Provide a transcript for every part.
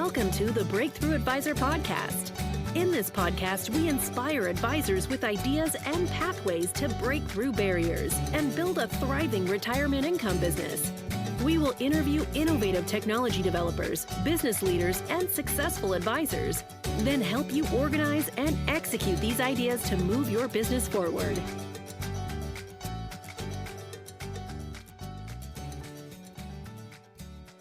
Welcome to the Breakthrough Advisor Podcast. In this podcast, we inspire advisors with ideas and pathways to break through barriers and build a thriving retirement income business. We will interview innovative technology developers, business leaders, and successful advisors, then help you organize and execute these ideas to move your business forward.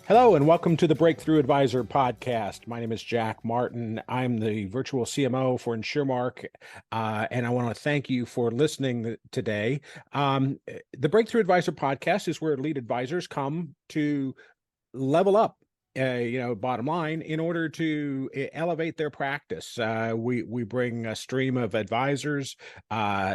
Hello and welcome to the Breakthrough Advisor Podcast. My name is Jack Martin. I'm the virtual CMO for InsureMark, and I want to thank you for listening today. The Breakthrough Advisor Podcast is where lead advisors come to level up. Bottom line, in order to elevate their practice, we bring a stream of advisors,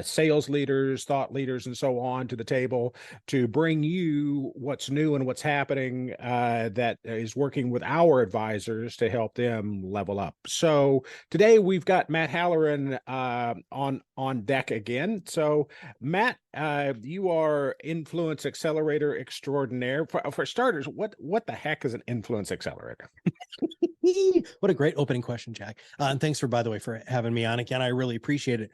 sales leaders, thought leaders, and so on to the table to bring you what's new and what's happening that is working with our advisors to help them level up. So today we've got Matt Halloran on deck again. So Matt, you are influence accelerator extraordinaire. For starters, what the heck is an influence accelerator? What a great opening question, Jack. And thanks by the way, for having me on again. I really appreciate it.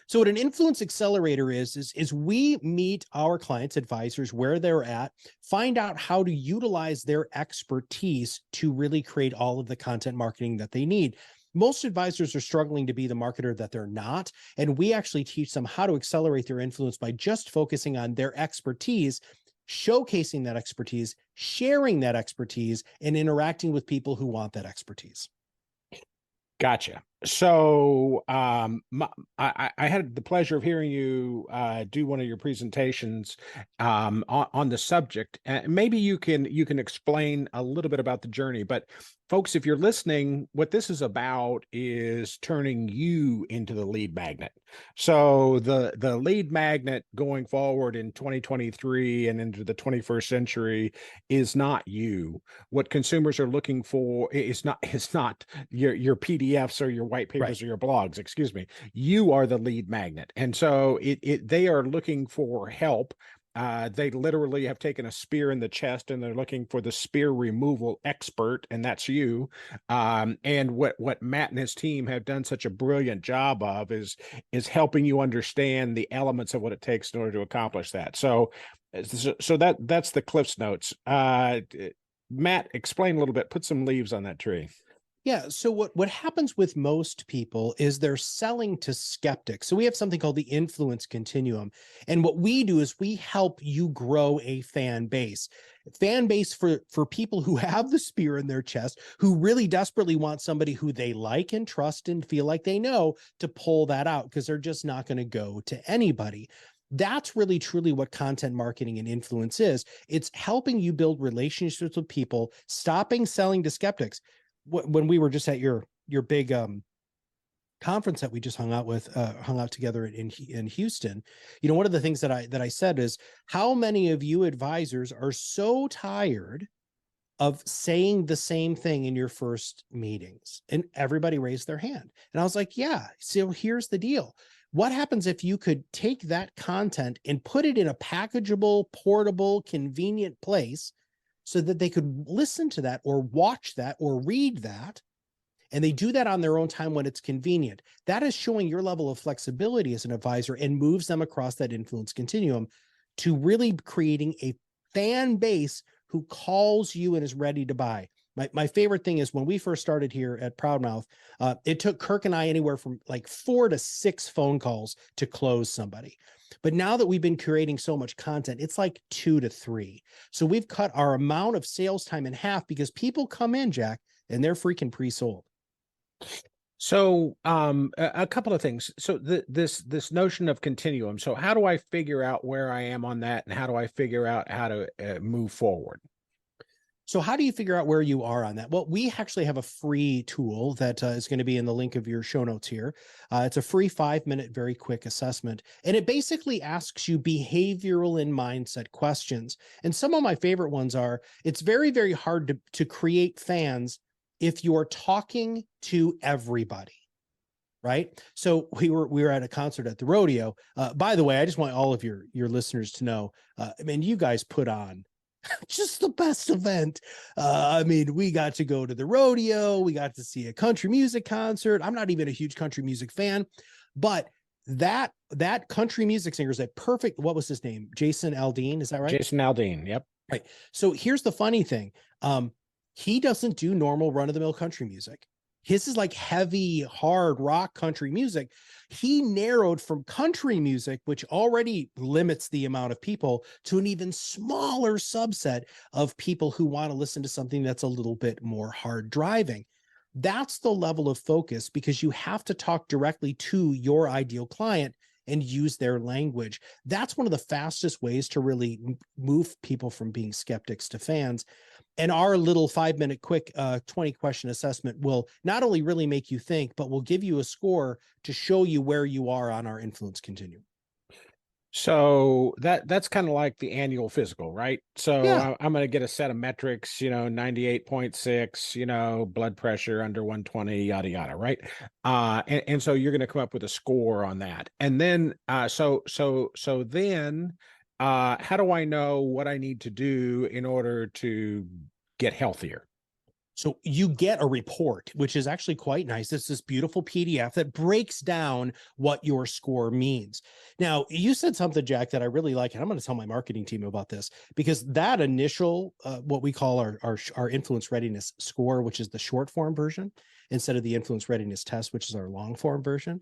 So what an influence accelerator is we meet our clients, advisors, where they're at, find out how to utilize their expertise to really create all of the content marketing that they need. Most advisors are struggling to be the marketer that they're not, and we actually teach them how to accelerate their influence by just focusing on their expertise, showcasing that expertise, sharing that expertise, and interacting with people who want that expertise. Gotcha. So I had the pleasure of hearing you do one of your presentations on the subject. Maybe you can explain a little bit about the journey. But folks, if you're listening, what this is about is turning you into the lead magnet. So the lead magnet going forward in 2023 and into the 21st century is not you. What consumers are looking for is not your PDFs or your white papers, right, or your blogs, excuse me. You are the lead magnet. And so they are looking for help. They literally have taken a spear in the chest and they're looking for the spear removal expert, and that's you. And what Matt and his team have done such a brilliant job of is helping you understand the elements of what it takes in order to accomplish that. So that's the Cliff's Notes. Matt, explain a little bit, put some leaves on that tree. Yeah. So what happens with most people is they're selling to skeptics. So we have something called the influence continuum. And what we do is we help you grow a fan base for people who have the spear in their chest, who really desperately want somebody who they like and trust and feel like they know to pull that out, because they're just not going to go to anybody. That's really truly what content marketing and influence is. It's helping you build relationships with people, stopping selling to skeptics. When we were just at your big conference that we just hung out together in Houston, one of the things that I said is, how many of you advisors are so tired of saying the same thing in your first meetings? And everybody raised their hand. And I was like, yeah, so here's the deal. What happens if you could take that content and put it in a packageable, portable, convenient place so that they could listen to that or watch that or read that, and they do that on their own time when it's convenient? That is showing your level of flexibility as an advisor and moves them across that influence continuum to really creating a fan base who calls you and is ready to buy. My favorite thing is when we first started here at ProudMouth, it took Kirk and I anywhere from like 4 to 6 phone calls to close somebody. But now that we've been creating so much content, it's like 2 to 3. So we've cut our amount of sales time in half because people come in, Jack, and they're freaking pre-sold. So a couple of things. So this notion of continuum. So how do I figure out where I am on that, and how do I figure out how to move forward? So how do you figure out where you are on that? Well, we actually have a free tool that is going to be in the link of your show notes here. It's a free 5-minute, very quick assessment. And it basically asks you behavioral and mindset questions. And some of my favorite ones are, it's very, very hard to create fans if you're talking to everybody. Right. So we were at a concert at the rodeo. By the way, I just want all of your listeners to know, you guys put on Just the best event. I mean, we got to go to the rodeo. We got to see a country music concert. I'm not even a huge country music fan, but that country music singer is a perfect, what was his name? Jason Aldean. Is that right? Jason Aldean. Yep. Right. So here's the funny thing. He doesn't do normal run-of-the-mill country music. His is like heavy, hard rock country music. He narrowed from country music, which already limits the amount of people, to an even smaller subset of people who want to listen to something that's a little bit more hard driving. That's the level of focus, because you have to talk directly to your ideal client and use their language. That's one of the fastest ways to really move people from being skeptics to fans. And our little 5-minute quick 20 question assessment will not only really make you think, but will give you a score to show you where you are on our influence continuum. So that's kind of like the annual physical, right? So Yeah. I'm going to get a set of metrics, 98.6, blood pressure under 120, yada, yada, right? And so you're going to come up with a score on that. And then, so then, how do I know what I need to do in order to get healthier? So you get a report, which is actually quite nice. It's this beautiful PDF that breaks down what your score means. Now, you said something, Jack, that I really like, and I'm going to tell my marketing team about this, because that initial, what we call our influence readiness score, which is the short form version, instead of the influence readiness test, which is our long form version.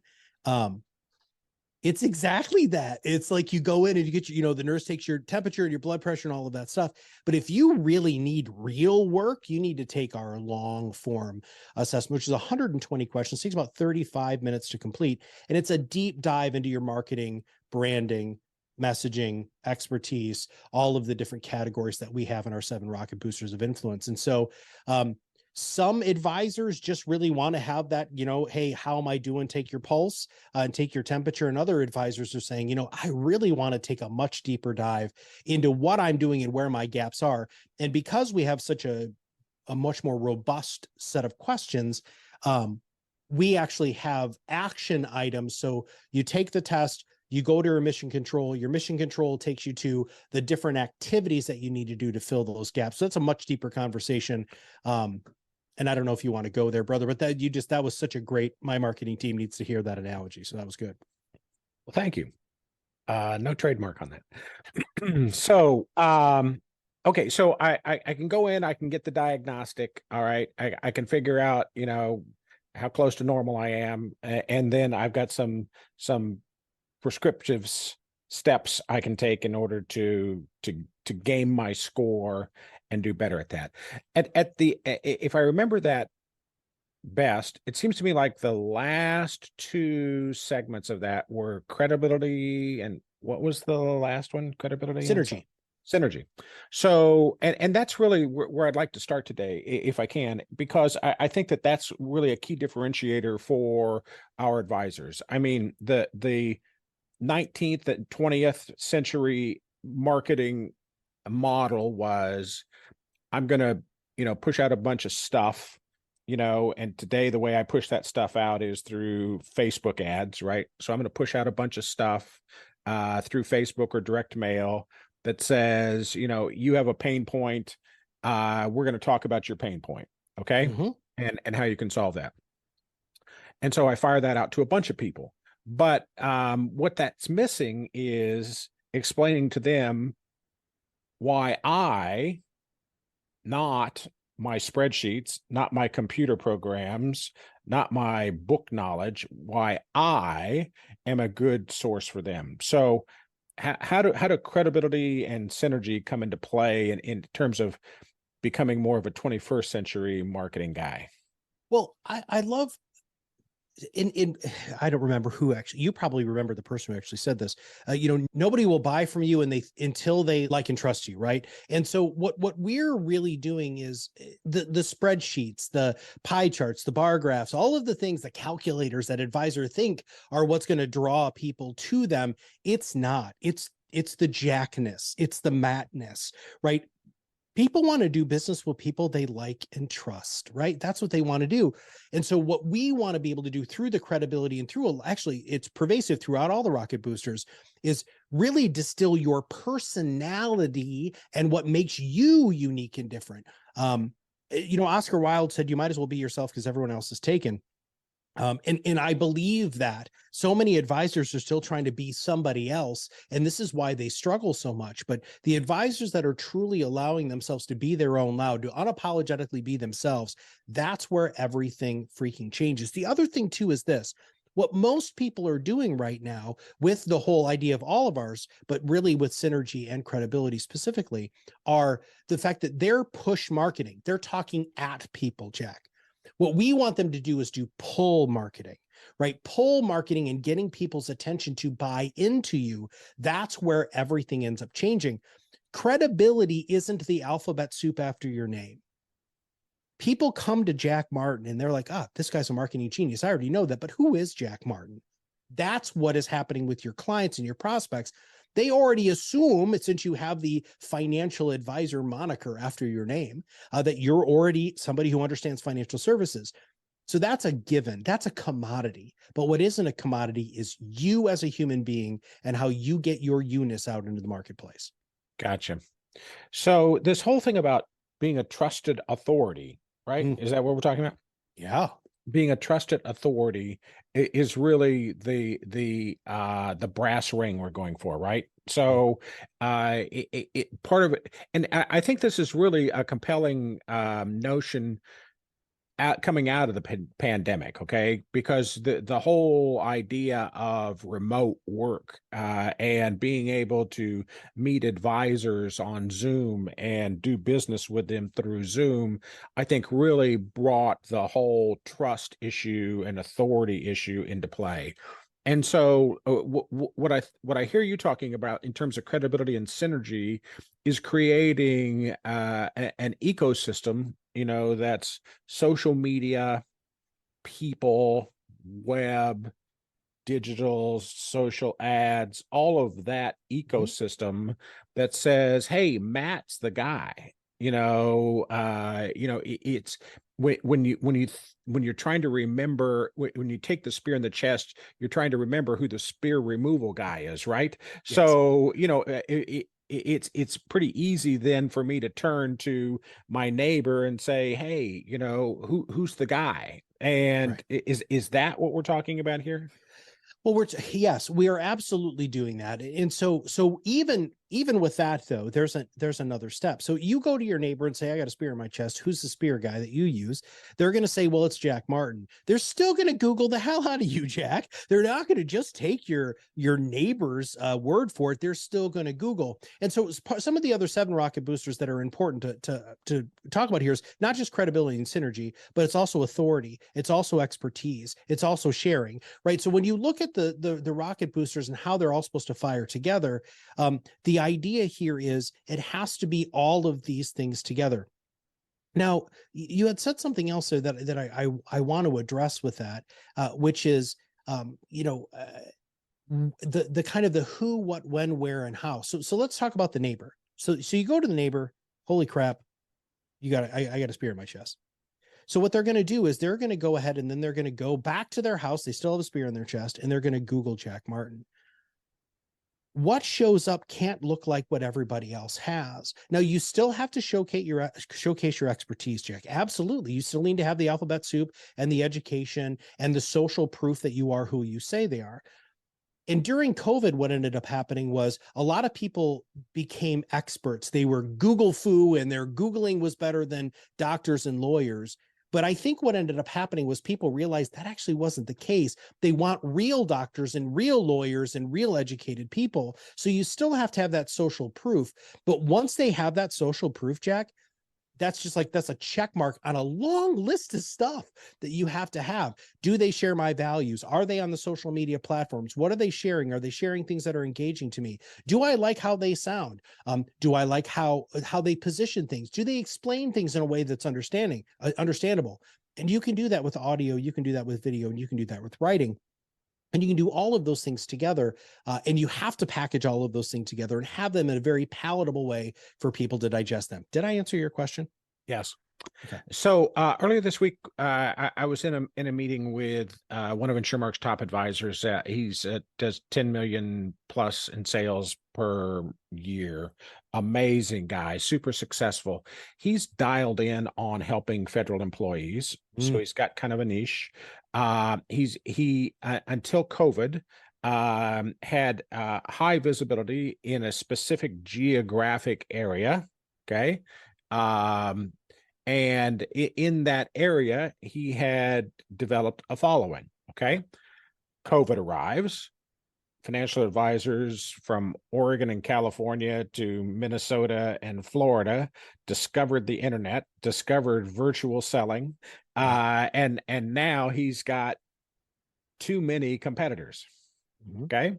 It's exactly that. It's like you go in and you get the nurse takes your temperature and your blood pressure and all of that stuff. But if you really need real work, you need to take our long form assessment, which is 120 questions. It takes about 35 minutes to complete. And it's a deep dive into your marketing, branding, messaging, expertise, all of the different categories that we have in our 7 Rocket Boosters of Influence. And so, some advisors just really want to have that, hey, how am I doing? Take your pulse and take your temperature. And other advisors are saying, I really want to take a much deeper dive into what I'm doing and where my gaps are. And because we have such a much more robust set of questions, we actually have action items. So you take the test, you go to your mission control takes you to the different activities that you need to do to fill those gaps. So that's a much deeper conversation. And I don't know if you want to go there, brother, but that was such a great, my marketing team needs to hear that analogy. So that was good. Well, thank you. No trademark on that. So, okay. So I can go in, I can get the diagnostic. All right. I can figure out, how close to normal I am. And then I've got some prescriptive steps I can take in order to game my score and do better at that. If I remember that best, it seems to me like the last 2 segments of that were credibility, and what was the last one? Credibility, synergy. So, and that's really where I'd like to start today, if I can, because I think that's really a key differentiator for our advisors. I mean, the 19th and 20th century marketing model was, I'm going to, push out a bunch of stuff, and today the way I push that stuff out is through Facebook ads, right? So I'm going to push out a bunch of stuff through Facebook or direct mail that says, you have a pain point. We're going to talk about your pain point. Okay. Mm-hmm. And how you can solve that. And so I fire that out to a bunch of people. But what that's missing is explaining to them why not my spreadsheets, not my computer programs, not my book knowledge, why I am a good source for them. So how do credibility and synergy come into play in terms of becoming more of a 21st century marketing guy? Well, I love I don't remember who actually, you probably remember the person who actually said this, nobody will buy from you until they like and trust you. Right. And so what we're really doing is the spreadsheets, the pie charts, the bar graphs, all of the things, the calculators that advisors think are what's going to draw people to them. It's not, it's the Jackness. It's the Mattness, right? People want to do business with people they like and trust, right? That's what they want to do. And so what we want to be able to do through the credibility and through, actually, it's pervasive throughout all the Rocket Boosters, is really distill your personality and what makes you unique and different. Oscar Wilde said, you might as well be yourself because everyone else is taken. And I believe that so many advisors are still trying to be somebody else, and this is why they struggle so much. But the advisors that are truly allowing themselves to be their own loud, to unapologetically be themselves, that's where everything freaking changes. The other thing too is this. What most people are doing right now with the whole idea of all of ours, but really with synergy and credibility specifically, are the fact that they're push marketing. They're talking at people, Jack. What we want them to do is do pull marketing, right? Pull marketing and getting people's attention to buy into you. That's where everything ends up changing. Credibility isn't the alphabet soup after your name. People come to Jack Martin and they're like, this guy's a marketing genius. I already know that, but who is Jack Martin? That's what is happening with your clients and your prospects. They already assume, since you have the financial advisor moniker after your name, that you're already somebody who understands financial services. So that's a given. That's a commodity. But what isn't a commodity is you as a human being and how you get your you-ness out into the marketplace. Gotcha. So this whole thing about being a trusted authority, right? Is that what we're talking about? Yeah. Being a trusted authority is really the brass ring we're going for, right? So part of it, and I think this is really a compelling notion coming out of the pandemic, okay? Because the whole idea of remote work and being able to meet advisors on Zoom and do business with them through Zoom, I think really brought the whole trust issue and authority issue into play. And so what I hear you talking about in terms of credibility and synergy is creating an ecosystem, that's social media, people, web, digital, social ads, all of that ecosystem that says, hey, Matt's the guy. It's when you're trying to remember, when you take the spear in the chest, you're trying to remember who the spear removal guy is, right? Yes. So it's pretty easy then for me to turn to my neighbor and say, hey, who's the guy? And right. Is that what we're talking about here? Well, yes, we are absolutely doing that. And so even with that, though, there's another step. So you go to your neighbor and say, I got a spear in my chest. Who's the spear guy that you use? They're going to say, well, it's Jack Martin. They're still going to Google the hell out of you, Jack. They're not going to just take your neighbor's word for it. They're still going to Google. And so some of the other 7 rocket boosters that are important to talk about here is not just credibility and synergy, but it's also authority. It's also expertise. It's also sharing, right? So when you look at the rocket boosters and how they're all supposed to fire together, the idea here is it has to be all of these things together. Now, you had said something else there that I want to address with that, which is, the kind of the who, what, when, where, and how. So let's talk about the neighbor. So you go to the neighbor. Holy crap! I got a spear in my chest. So what they're going to do is they're going to go ahead and then they're going to go back to their house. They still have a spear in their chest, and they're going to Google Jack Martin. What shows up can't look like what everybody else has. Now, you still have to showcase your expertise, Jack. Absolutely. You still need to have the alphabet soup and the education and the social proof that you are who you say they are. And during COVID, what ended up happening was a lot of people became experts. They were Google foo, and their Googling was better than doctors and lawyers. But I think what ended up happening was people realized that actually wasn't the case. They want real doctors and real lawyers and real educated people. So you still have to have that social proof. But once they have that social proof, Jack, that's a check mark on a long list of stuff that you have to have. Do they share my values? Are they on the social media platforms? What are they sharing? Are they sharing things that are engaging to me? Do I like how they sound? Do I like how they position things? Do they explain things in a way that's understandable? And you can do that with audio, you can do that with video, and you can do that with writing. And you can do all of those things together. And you have to package all of those things together and have them in a very palatable way for people to digest them. Did I answer your question? Yes. Okay. So earlier this week, I was in a meeting with one of InsureMark's top advisors. He's does 10 million plus in sales per year. Amazing guy, super successful. He's dialed in on helping federal employees, so he's got kind of a niche. He until COVID had high visibility in a specific geographic area. Okay. And in that area, he had developed a following. Okay. COVID arrives. Financial advisors from Oregon and California to Minnesota and Florida discovered the internet, discovered virtual selling, and now he's got too many competitors. Okay.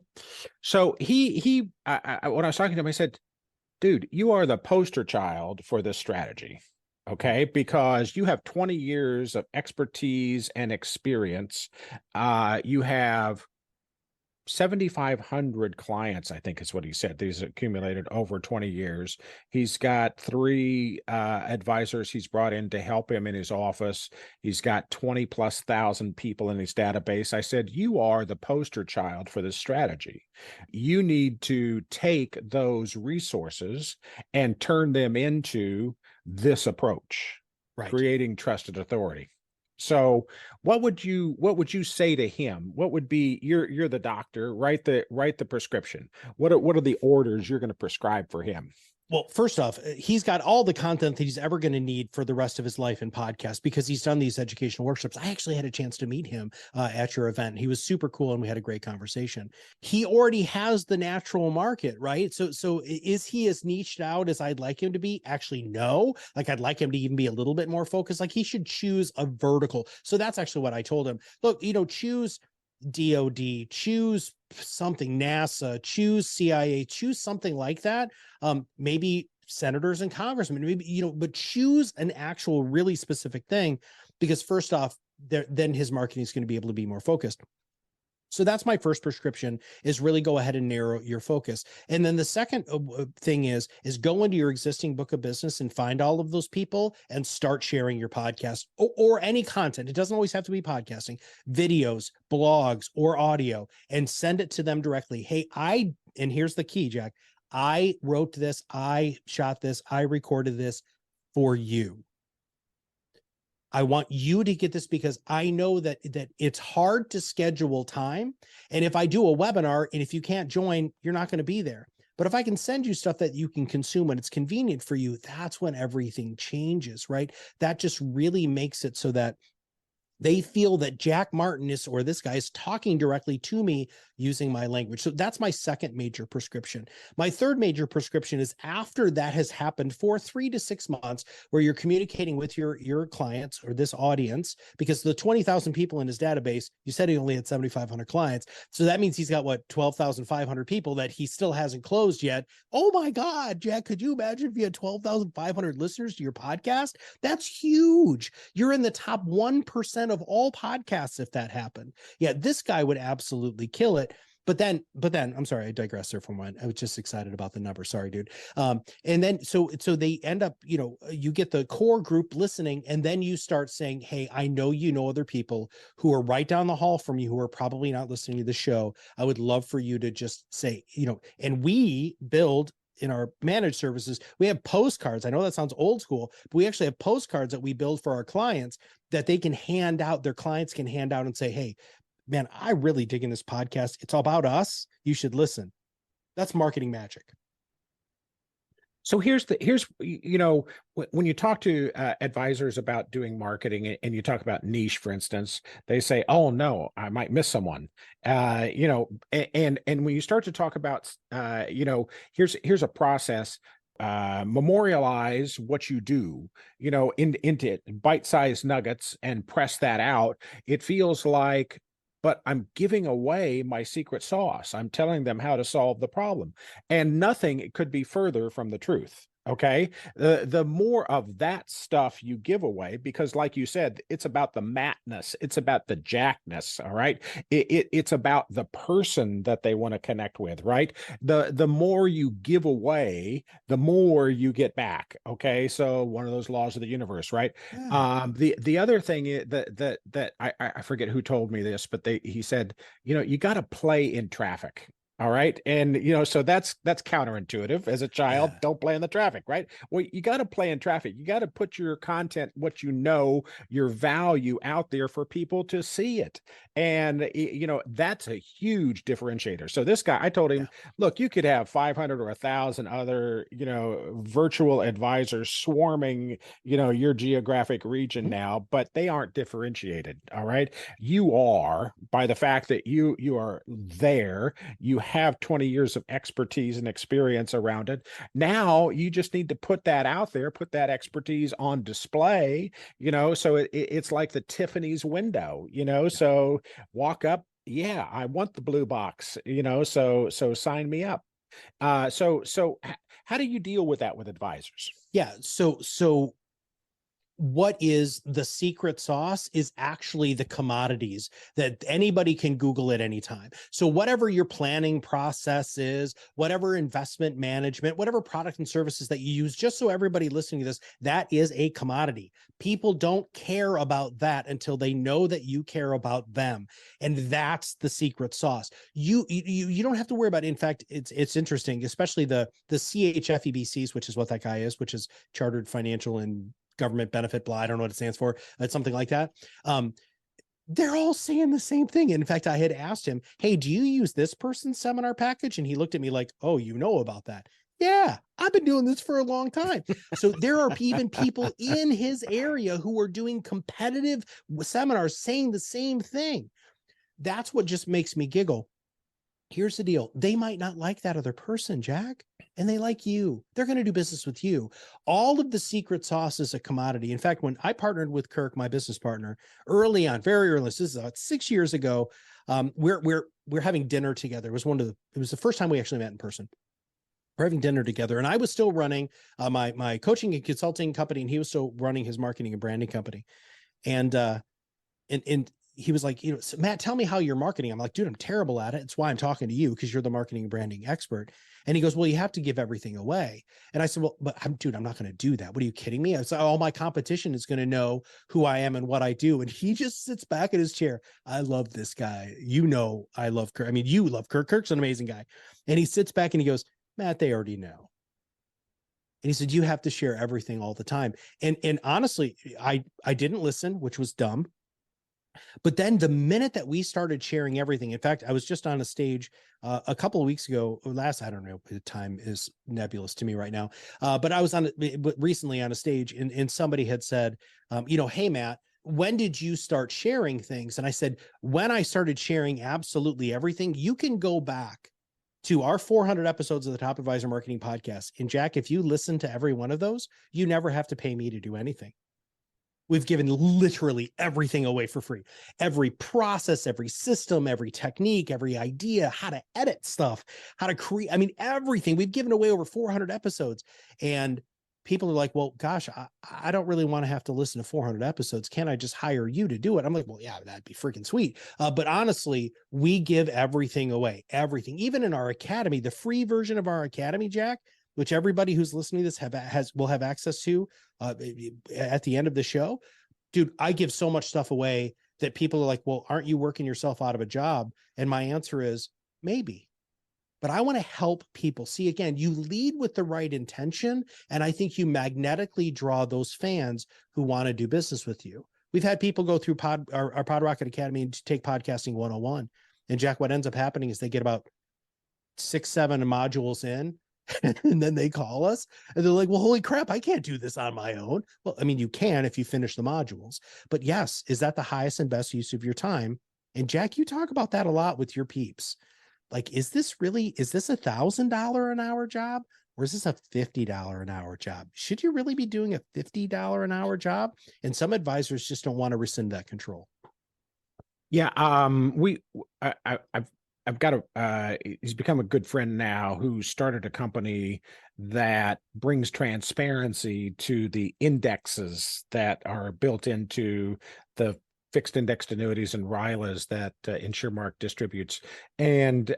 So when I was talking to him, I said, dude, you are the poster child for this strategy. Okay. Because you have 20 years of expertise and experience. You have 7,500 clients, I think is what he said. These accumulated over 20 years. He's got 3 advisors he's brought in to help him in his office. He's got 20,000+ people in his database. I said, you are the poster child for this strategy. You need to take those resources and turn them into this approach, creating trusted authority. So what would you say to him? What would be you're the doctor, write the prescription. What are the orders you're going to prescribe for him? Well, first off, he's got all the content that he's ever going to need for the rest of his life in podcasts because he's done these educational workshops. I actually had a chance to meet him at your event. He was super cool and we had a great conversation. He already has the natural market, right? So is he as niched out as I'd like him to be? Actually, no. Like I'd like him to even be a little bit more focused. Like he should choose a vertical. So that's actually what I told him. Look, choose DOD, choose something, NASA, choose CIA, choose something like that. Maybe senators and congressmen, maybe, but choose an actual really specific thing, because first off, then his marketing is going to be able to be more focused. So that's my first prescription, is really go ahead and narrow your focus. And then the second thing is go into your existing book of business and find all of those people and start sharing your podcast or any content. It doesn't always have to be podcasting, videos, blogs, or audio, and send it to them directly. Hey, and here's the key, Jack. I wrote this, I shot this, I recorded this for you. I want you to get this because I know that it's hard to schedule time. And if I do a webinar and if you can't join, you're not going to be there. But if I can send you stuff that you can consume when it's convenient for you, that's when everything changes, right? That just really makes it so that they feel that Jack Martin or this guy is talking directly to me using my language. So that's my second major prescription. My third major prescription is after that has happened for 3 to 6 months, where you're communicating with your clients or this audience, because the 20,000 people in his database, you said he only had 7,500 clients. So that means he's got 12,500 people that he still hasn't closed yet. Oh my God, Jack, could you imagine if you had 12,500 listeners to your podcast? That's huge. You're in the top 1% of all podcasts if that happened. Yeah, this guy would absolutely kill it. But then, I'm sorry, I digress there for a moment. I was just excited about the number. Sorry, dude. And then, so they end up, you get the core group listening, and then you start saying, hey, I know other people who are right down the hall from you who are probably not listening to the show. I would love for you to just say, and we build in our managed services, we have postcards. I know that sounds old school, but we actually have postcards that we build for our clients that they can hand out. Their clients can hand out and say, hey, man, I really dig in this podcast. It's all about us. You should listen. That's marketing magic. So here's when you talk to advisors about doing marketing and you talk about niche, for instance, they say, oh no, I might miss someone, and when you start to talk about, here's a process, memorialize what you do, into bite-sized nuggets and press that out. It feels like, but I'm giving away my secret sauce. I'm telling them how to solve the problem. And nothing could be further from the truth. Okay. The more of that stuff you give away, because like you said, it's about the Mattness, it's about the Jackness. All right. It's about the person that they want to connect with, right? The more you give away, the more you get back. Okay. So one of those laws of the universe, right? Yeah. The other thing that I forget who told me this, but he said, you got to play in traffic. All right. And so that's counterintuitive. As a child, Yeah. don't play in the traffic, right? Well, you got to play in traffic. You got to put your content, what your value out there for people to see it. And that's a huge differentiator. So this guy, I told Yeah. him, look, you could have 500 or 1,000 other, virtual advisors swarming, your geographic region Mhm. now, but they aren't differentiated. All right. You are, by the fact that you are there, you have 20 years of expertise and experience around it. Now you just need to put that out there, put that expertise on display, so it's like the Tiffany's window, so walk up. Yeah, I want the blue box, so sign me up. How do you deal with that with advisors? Yeah. So what is the secret sauce is actually the commodities that anybody can Google at any time. So whatever your planning process is, whatever investment management, whatever product and services that you use, just so everybody listening to this, that is a commodity. People don't care about that until they know that you care about them. And that's the secret sauce. You don't have to worry about it. In fact, it's interesting, especially the CHFEBCs, which is what that guy is, which is Chartered Financial and Government Benefit, blah, I don't know what it stands for. It's something like that. They're all saying the same thing. In fact, I had asked him, hey, do you use this person's seminar package? And he looked at me like, oh, you know about that. Yeah, I've been doing this for a long time. So there are even people in his area who are doing competitive seminars saying the same thing. That's what just makes me giggle. Here's the deal. They might not like that other person, Jack, and they like you. They're going to do business with you. All of the secret sauce is a commodity. In fact, when I partnered with Kirk, my business partner, early on, very early, this is about 6 years ago, we're having dinner together. It was the first time we actually met in person. We're having dinner together, and I was still running my coaching and consulting company, and he was still running his marketing and branding company. And he was like, so Matt, tell me how you're marketing. I'm like, dude, I'm terrible at it. It's why I'm talking to you, because you're the marketing and branding expert. And he goes, well, you have to give everything away. And I said, well, but dude, I'm not going to do that. What are you kidding me? I said, all my competition is going to know who I am and what I do. And he just sits back in his chair. I love this guy. I love Kirk. I mean, you love Kirk. Kirk's an amazing guy. And he sits back and he goes, Matt, they already know. And he said, you have to share everything all the time. And honestly, I didn't listen, which was dumb. But then the minute that we started sharing everything, in fact, I was just on a stage a couple of weeks ago, I don't know, the time is nebulous to me right now. But I was recently on a stage and somebody had said, hey, Matt, when did you start sharing things? And I said, when I started sharing absolutely everything. You can go back to our 400 episodes of the Top Advisor Marketing Podcast. And Jack, if you listen to every one of those, you never have to pay me to do anything. We've given literally everything away for free. Every process, every system, every technique, every idea, how to edit stuff, how to create, everything. We've given away over 400 episodes. And people are like, well, gosh, I don't really want to have to listen to 400 episodes. Can't I just hire you to do it? I'm like, well, yeah, that'd be freaking sweet. But honestly, we give everything away, everything. Even in our academy, the free version of our academy, Jack, which everybody who's listening to this will have access to at the end of the show. Dude, I give so much stuff away that people are like, well, aren't you working yourself out of a job? And my answer is maybe. But I want to help people. See, again, you lead with the right intention, and I think you magnetically draw those fans who want to do business with you. We've had people go through our Pod Rocket Academy and take podcasting 101. And Jack, what ends up happening is they get about 6-7 modules in, and then they call us and they're like, well, holy crap, I can't do this on my own. Well, you can if you finish the modules. But yes, is that the highest and best use of your time? And Jack, you talk about that a lot with your peeps. Like, is this $1,000 an hour job, or is this a $50 an hour job? Should you really be doing a $50 an hour job? And some advisors just don't want to rescind that control. Yeah, I've I've got he's become a good friend now who started a company that brings transparency to the indexes that are built into the fixed indexed annuities and RILAs that InsureMark distributes. And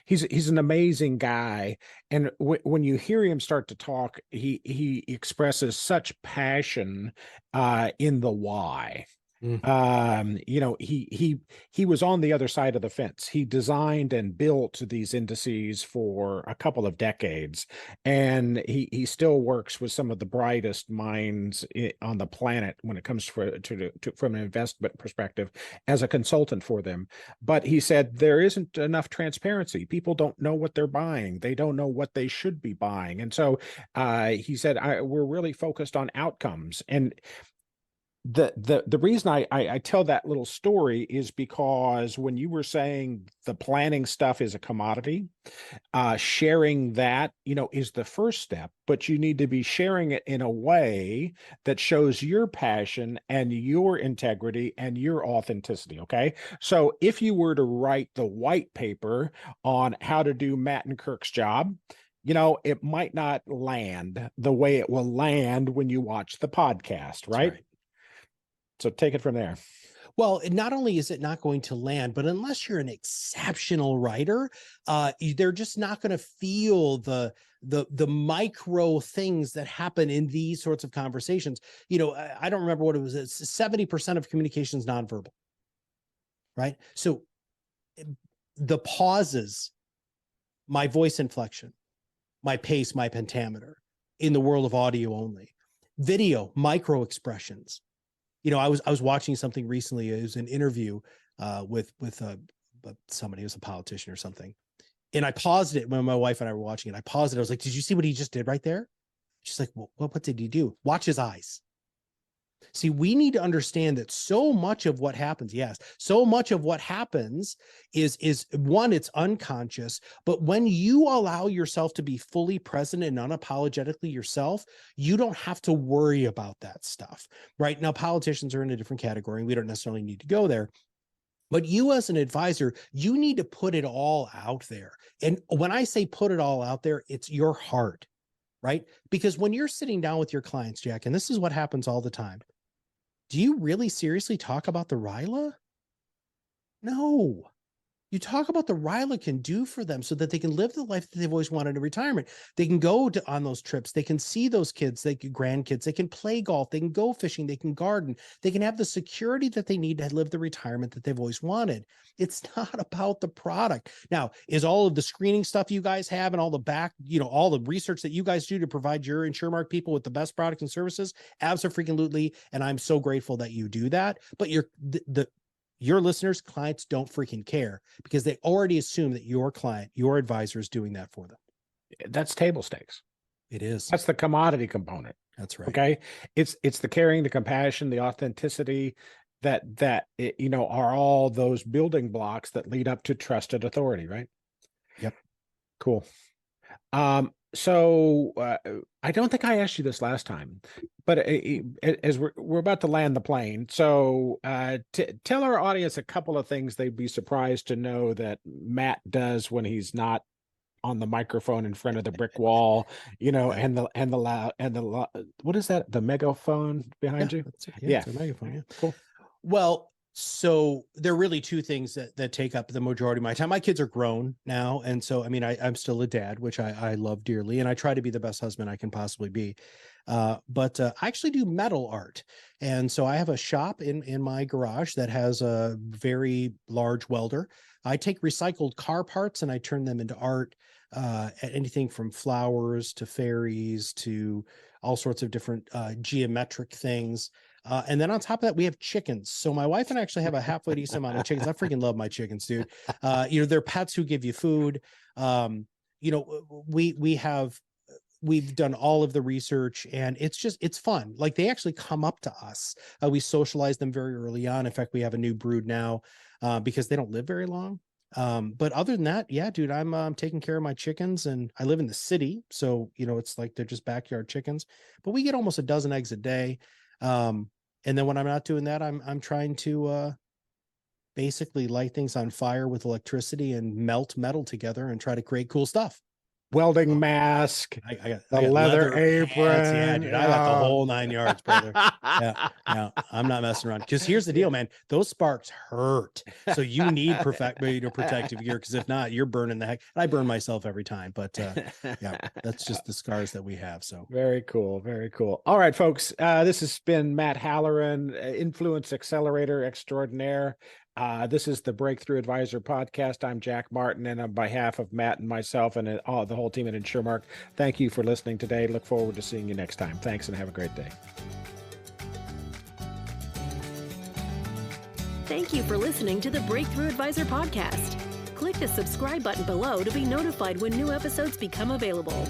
he's an amazing guy. And when you hear him start to talk, he expresses such passion in the why. You know, he was on the other side of the fence. He designed and built these indices for a couple of decades, and he still works with some of the brightest minds on the planet when it comes to from an investment perspective as a consultant for them. But he said there isn't enough transparency. People don't know what they're buying. They don't know what they should be buying. And so he said, we're really focused on outcomes. And the reason I tell that little story is because when you were saying the planning stuff is a commodity, sharing that, you know, is the first step, but you need to be sharing it in a way that shows your passion and your integrity and your authenticity. Okay. So if you were to write the white paper on how to do Matt and Kirk's job, you know, it might not land the way it will land when you watch the podcast, right? So take it from there. Well, not only is it not going to land, but unless you're an exceptional writer, they're just not going to feel the micro things that happen in these sorts of conversations. You know, I don't remember what it was. 70% of communication is nonverbal, right? So the pauses, my voice inflection, my pace, my pentameter in the world of audio only, video, micro expressions. You know, I was watching something recently. It was an interview with somebody who was a politician or something. And I paused it when my wife and I were watching it. I paused it. I was like, did you see what he just did right there? She's like, well, what did he do? Watch his eyes. See, we need to understand that so much of what happens, so much of what happens is one, it's unconscious, but when you allow yourself to be fully present and unapologetically yourself, you don't have to worry about that stuff, right? Now, politicians are in a different category, and we don't necessarily need to go there. But you as an advisor, you need to put it all out there. And when I say put it all out there, it's your heart, right? Because when you're sitting down with your clients, Jack, and this is what happens all the time, do you really seriously talk about the RILA? No. You talk about the RILA can do for them so that they can live the life that they've always wanted in retirement. They can go on those trips. They can see those kids, grandkids. They can play golf. They can go fishing. They can garden. They can have the security that they need to live the retirement that they've always wanted. It's not about the product. Now, is all of the screening stuff you guys have and all the all the research that you guys do to provide your InsureMark people with the best products and services? Absolutely. And I'm so grateful that you do that. But your listeners, clients don't freaking care because they already assume that your client, your advisor is doing that for them. That's table stakes. It is. That's the commodity component. That's right. Okay. It's the caring, the compassion, the authenticity that are all those building blocks that lead up to trusted authority, right? Yep. Cool. So I don't think I asked you this last time, but as we're about to land the plane, so tell our audience a couple of things they'd be surprised to know that Matt does when he's not on the microphone in front of the brick wall, and the what is that? The megaphone behind you? It's a megaphone. Yeah. Cool. Well, so there are really two things that take up the majority of my time. My kids are grown now. And so, I mean, I'm still a dad, which I love dearly. And I try to be the best husband I can possibly be. But I actually do metal art. And so I have a shop in my garage that has a very large welder. I take recycled car parts and I turn them into art, anything from flowers to fairies to all sorts of different geometric things. And then on top of that, we have chickens. So my wife and I actually have a halfway decent amount of chickens. I freaking love my chickens, dude. They're pets who give you food. We've done all of the research and it's fun. Like they actually come up to us. We socialize them very early on. In fact, we have a new brood now because they don't live very long. But other than that, yeah, dude, I'm taking care of my chickens and I live in the city. So, it's like they're just backyard chickens, but we get almost a dozen eggs a day. And then when I'm not doing that, I'm trying to basically light things on fire with electricity and melt metal together and try to create cool stuff. Welding mask, I got the leather apron. pants. Yeah, dude, I got the whole 9 yards, brother. Yeah, I'm not messing around. Because here's the deal, man. Those sparks hurt. So you need protective gear, because if not, you're burning the heck. And I burn myself every time. But yeah, that's just the scars that we have. So very cool. Very cool. All right, folks. This has been Matt Halloran, Influence Accelerator Extraordinaire. This is the Breakthrough Advisor podcast. I'm Jack Martin, and on behalf of Matt and myself and the whole team at InsureMark, thank you for listening today. Look forward to seeing you next time. Thanks, and have a great day. Thank you for listening to the Breakthrough Advisor podcast. Click the subscribe button below to be notified when new episodes become available.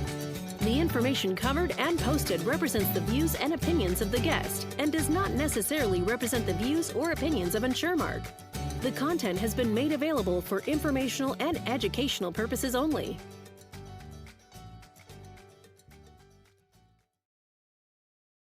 The information covered and posted represents the views and opinions of the guest and does not necessarily represent the views or opinions of InsureMark. The content has been made available for informational and educational purposes only.